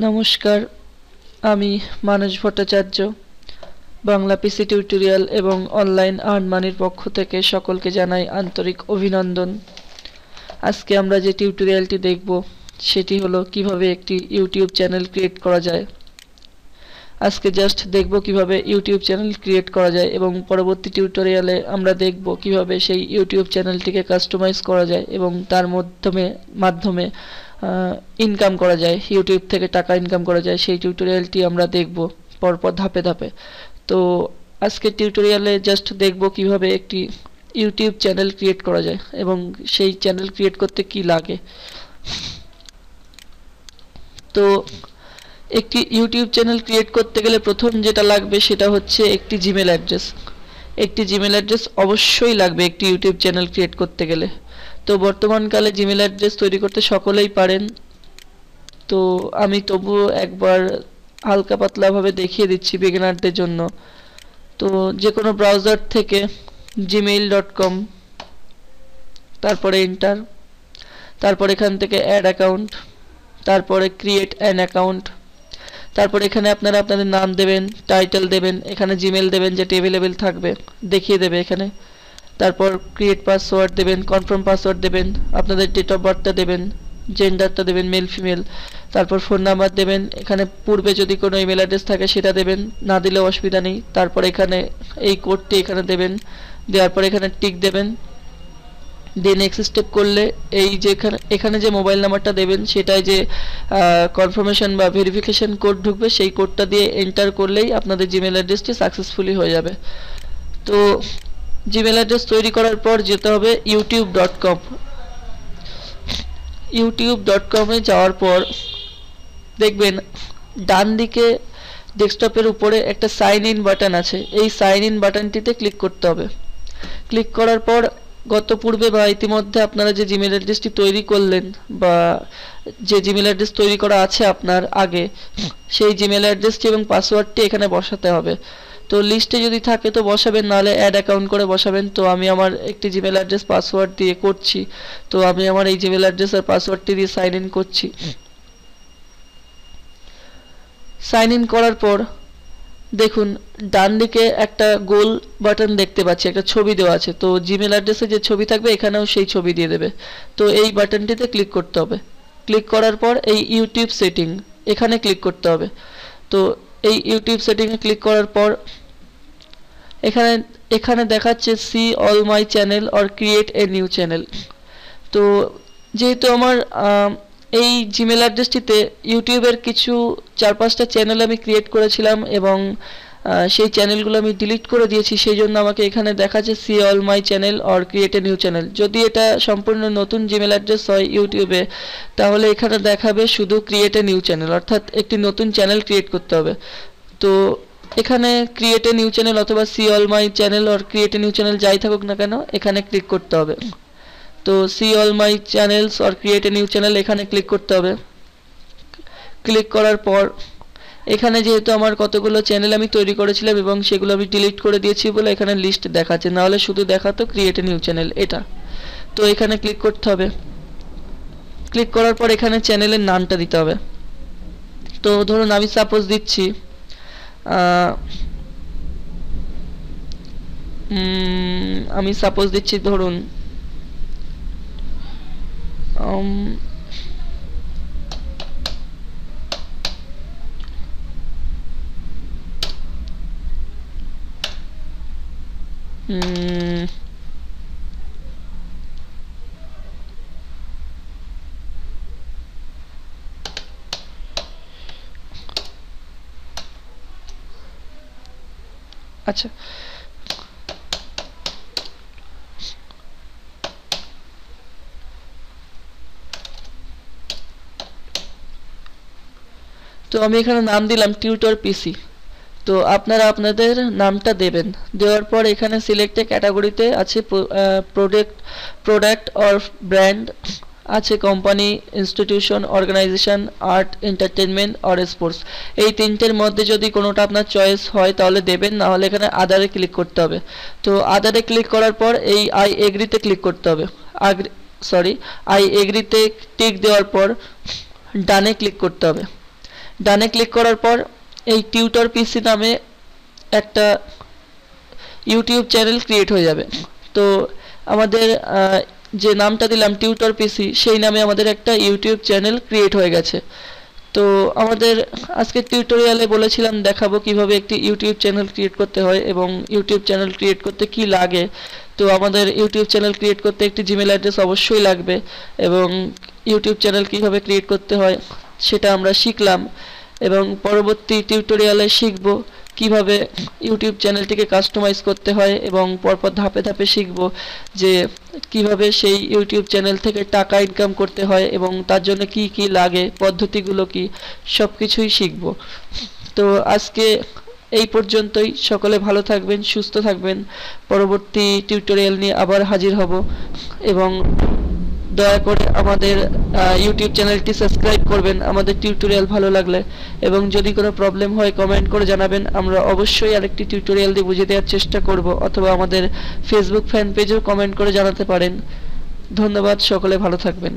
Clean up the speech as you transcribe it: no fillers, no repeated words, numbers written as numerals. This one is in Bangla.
নমস্কার, আমি মানস ভট্টাচার্য। বাংলা পিসি টিউটোরিয়াল এবং অনলাইন আর্ন মানির পক্ষ থেকে সকলকে জানাই আন্তরিক অভিনন্দন। আজকে আমরা যে টিউটোরিয়ালটি দেখব সেটি হলো কিভাবে একটি ইউটিউব চ্যানেল ক্রিয়েট করা যায়। আজকে জাস্ট দেখব কিভাবে ইউটিউব চ্যানেল ক্রিয়েট করা যায় এবং পরবর্তী টিউটোরিয়ালে আমরা দেখব কিভাবে সেই ইউটিউব চ্যানেলটিকে কাস্টমাইজ করা যায় এবং তার মাধ্যমে ইনকাম করা যায়, ইউটিউব থেকে টাকা ইনকাম করা যায়। সেই টিউটোরিয়ালটি আমরা দেখব পরপর ধাপে ধাপে। তো আজকে টিউটোরিয়ালে জাস্ট দেখব কিভাবে একটি ইউটিউব চ্যানেল ক্রিয়েট করা যায় এবং সেই চ্যানেল ক্রিয়েট করতে কি লাগে। তো একটি ইউটিউব চ্যানেল ক্রিয়েট করতে গেলে প্রথম যেটা লাগবে সেটা হচ্ছে একটি জিমেল অ্যাড্রেস। একটি জিমেল অ্যাড্রেস অবশ্যই লাগবে একটি ইউটিউব চ্যানেল ক্রিয়েট করতে গেলে। তো বর্তমানকালে জিমেল অ্যাড্রেস তৈরি করতে সকলেই পারেন। তো আমি তবুও একবার হালকা পাতলাভাবে দেখিয়ে দিচ্ছি বিগিনারদের জন্য। তো যে কোনো ব্রাউজার থেকে gmail.com, তারপরে এন্টার, তারপর এখান থেকে অ্যাড অ্যাকাউন্ট, তারপরে ক্রিয়েট অ্যান অ্যাকাউন্ট, তারপর এখানে আপনারা আপনাদের নাম দেবেন, টাইটেল দেবেন, এখানে জিমেল দেবেন যেটি অ্যাভেলেবেল থাকবে, দেখিয়ে দেবে এখানে। তারপর ক্রিয়েট পাসওয়ার্ড দেবেন, কনফার্ম পাসওয়ার্ড দেবেন, আপনাদের ডেট অফ বার্থটা দেবেন, জেন্ডারটা দেবেন মেল ফিমেল, তারপর ফোন নাম্বার দেবেন। এখানে পূর্বে যদি কোনো ইমেল অ্যাড্রেস থাকে সেটা দেবেন, না দিলেও অসুবিধা নেই। তারপর এখানে এই কোডটি এখানে দেবেন, দেওয়ার পর এখানে টিক দেবেন। দিয়ে নেক্সট স্টেপ করলে এই যে এখানে যে মোবাইল নাম্বারটা দেবেন সেটাই যে কনফার্মেশন বা ভেরিফিকেশন কোড ঢুকবে, সেই কোডটা দিয়ে এন্টার করলেই আপনাদের জিমেল অ্যাড্রেসটি সাকসেসফুলি হয়ে যাবে। তো জিমেল অ্যাড্রেস তৈরি করার পর যেতে হবে youtube.com। youtube.com-এ যাওয়ার পর দেখবেন ডান দিকে ডেস্কটপের উপরে একটা সাইন ইন বাটন আছে। এই সাইন ইন বাটনটিতে ক্লিক করতে হবে। ক্লিক করার পর গত পূর্বে বা ইতিমধ্যে আপনারা যে জিমেল অ্যাড্রেসটি তৈরি করলেন বা যে জিমেল অ্যাড্রেস তৈরি করা আছে আপনার আগে, সেই জিমেল অ্যাড্রেসটি এবং পাসওয়ার্ডটি এখানে বসাতে হবে। তো লিস্টে যদি থাকে তো বসাবেন, নাহলে অ্যাড অ্যাকাউন্ট করে বসাবেন। তো আমি আমার একটি জিমেল অ্যাড্রেস পাসওয়ার্ড দিয়ে করছি। তো আমি আমার এই জিমেল অ্যাড্রেস আর পাসওয়ার্ডটি দিয়ে সাইন ইন করছি। সাইন ইন করার পর দেখুন ডান দিকে একটা গোল বাটন দেখতে পাচ্ছি, একটা ছবি দেওয়া আছে। তো জিমেল অ্যাড্রেসে যে ছবি থাকবে এখানেও সেই ছবি দিয়ে দেবে। তো এই বাটনটিতে ক্লিক করতে হবে। ক্লিক করার পর এই ইউটিউব সেটিং এখানে ক্লিক করতে হবে। তো এই ইউটিউব সেটিংয়ে ক্লিক করার পর এখানে এখানে দেখাচ্ছে see all my channel or create a new channel. তো যেহেতু আমার এই জিমেল অ্যাড্রেসটিতে ইউটিউবের কিছু 4-5টা চ্যানেল আমি ক্রিয়েট করেছিলাম এবং সেই চ্যানেলগুলো আমি ডিলিট করে দিয়েছি, সেই জন্য আমাকে এখানে দেখাচ্ছে see all my channel or create a new channel. যদি এটা সম্পূর্ণ নতুন জিমেল অ্যাড্রেস হয় ইউটিউবে, তাহলে এখানে দেখাবে শুধু ক্রিয়েট এ নিউ চ্যানেল, অর্থাৎ একটি নতুন চ্যানেল ক্রিয়েট করতে হবে। তো এখানে ক্রিয়েট এ নিউ চ্যানেল অথবা see all my channel or create a new channel যাই থাকুক না কেন এখানে ক্লিক করতে হবে। তো see all my channels or create a new channel এখানে ক্লিক করতে হবে। ক্লিক করার পর এখানে যেহেতু আমার কতগুলো চ্যানেল আমি তৈরি করেছিলাম এবং সেগুলো আমি ডিলিট করে দিয়েছি বলে এখানে লিস্ট দেখাচ্ছে, নাহলে শুধু দেখাতো ক্রিয়েট এ নিউ চ্যানেল এটা। তো এখানে ক্লিক করতে হবে। ক্লিক করার পর এখানে চ্যানেলের নামটা দিতে হবে। তো ধরুন আমি সাপোজ দিচ্ছি ধরুন আচ্ছা, তো আমি এখানে নাম দিলাম টিউটর পিসি। তো আপনারা আপনাদের নামটা দেবেন। দেওয়ার পর এখানে সিলেক্ট এ ক্যাটাগরিতে আছে প্রোডাক্ট অর ব্র্যান্ড, আছে company, institution, organisation, art, entertainment or sports. এই তিনটের মধ্যে যদি কোনোটা আপনার চয়েস হয় তাহলে দেবেন, না হলে এখানে আদারে ক্লিক করতে হবে। তো আদারে ক্লিক করার পর এই আই এগ্রিতে ক্লিক করতে হবে। আই এগ্রিতে টিক দেওয়ার পর ডানে ক্লিক করতে হবে। ডানে ক্লিক করার পর এই টিউটর পিসি নামে একটা ইউটিউব চ্যানেল ক্রিয়েট হয়ে যাবে। তো আমাদের যে নামটা দিলাম টিউটর পিসি, সেই নামে আমাদের একটা ইউটিউব চ্যানেল ক্রিয়েট হয়ে গেছে। তো আমাদের আজকের টিউটোরিয়ালে বলেছিলাম দেখাবো কিভাবে একটি ইউটিউব চ্যানেল ক্রিয়েট করতে হয় এবং ইউটিউব চ্যানেল ক্রিয়েট করতে কি লাগে। তো আমাদের ইউটিউব চ্যানেল ক্রিয়েট করতে একটি জিমেল অ্যাড্রেস অবশ্যই লাগবে এবং ইউটিউব চ্যানেল কিভাবে ক্রিয়েট করতে হয় সেটা আমরা শিখলাম এবং পরবর্তী টিউটোরিয়ালে শিখব কিভাবে ইউটিউব চ্যানেলটিকে কাস্টমাইজ করতে হয় এবং পরপর ধাপে ধাপে শিখব যে কিভাবে সেই ইউটিউব চ্যানেল থেকে টাকা ইনকাম করতে হয় এবং তার জন্য কি কি লাগে, পদ্ধতিগুলো কি, সব কিছুই শিখব। তো আজকে এই পর্যন্তই। সকলে ভালো থাকবেন, সুস্থ থাকবেন। পরবর্তী টিউটোরিয়াল নিয়ে আবার হাজির হব এবং দয়া করে আমাদের ইউটিউব চ্যানেলটি সাবস্ক্রাইব করবেন আমাদের টিউটোরিয়াল ভালো লাগলে, এবং যদি কোনো প্রবলেম হয় কমেন্ট করে জানাবেন। আমরা অবশ্যই আরেকটি টিউটোরিয়াল দিয়ে বুঝিয়ে দেওয়ার চেষ্টা করব, অথবা আমাদের ফেসবুক ফ্যান পেজেও কমেন্ট করে জানাতে পারেন। ধন্যবাদ, সকলে ভালো থাকবেন।